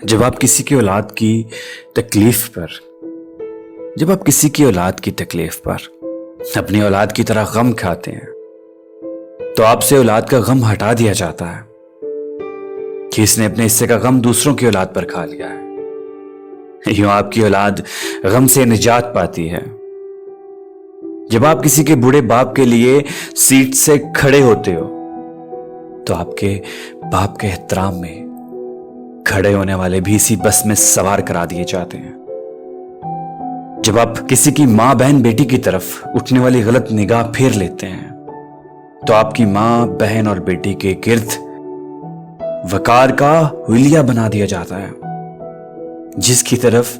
جب آپ کسی کی اولاد کی تکلیف پر اپنی اولاد کی طرح غم کھاتے ہیں تو آپ سے اولاد کا غم ہٹا دیا جاتا ہے کہ اس نے اپنے حصے کا غم دوسروں کی اولاد پر کھا لیا ہے۔ یوں آپ کی اولاد غم سے نجات پاتی ہے۔ جب آپ کسی کے بوڑھے باپ کے لیے سیٹ سے کھڑے ہوتے ہو تو آپ کے باپ کے احترام میں کھڑے ہونے والے بھی اسی بس میں سوار کرا دیے جاتے ہیں۔ جب آپ کسی کی ماں بہن بیٹی کی طرف اٹھنے والی غلط نگاہ پھیر لیتے ہیں تو آپ کی ماں بہن اور بیٹی کے گرد وقار کا حلیہ بنا دیا جاتا ہے، جس کی طرف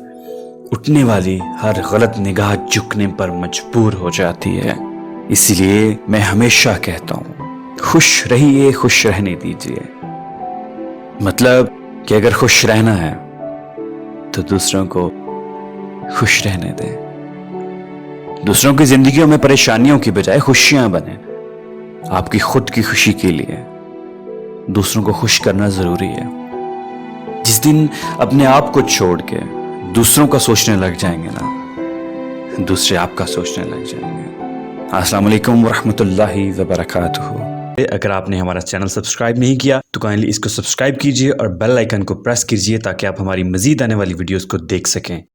اٹھنے والی ہر غلط نگاہ جھکنے پر مجبور ہو جاتی ہے۔ اسی لیے میں ہمیشہ کہتا ہوں، خوش رہیے، خوش رہنے دیجیے۔ مطلب کہ اگر خوش رہنا ہے تو دوسروں کو خوش رہنے دیں۔ دوسروں کی زندگیوں میں پریشانیوں کی بجائے خوشیاں بنیں۔ آپ کی خود کی خوشی کے لیے دوسروں کو خوش کرنا ضروری ہے۔ جس دن اپنے آپ کو چھوڑ کے دوسروں کا سوچنے لگ جائیں گے نا، دوسرے آپ کا سوچنے لگ جائیں گے۔ السلام علیکم ورحمۃ اللہ وبرکاتہ۔ اگر آپ نے ہمارا چینل سبسکرائب نہیں کیا تو کائنڈلی اس کو سبسکرائب کیجئے اور بیل آئیکن کو پریس کیجئے تاکہ آپ ہماری مزید آنے والی ویڈیوز کو دیکھ سکیں۔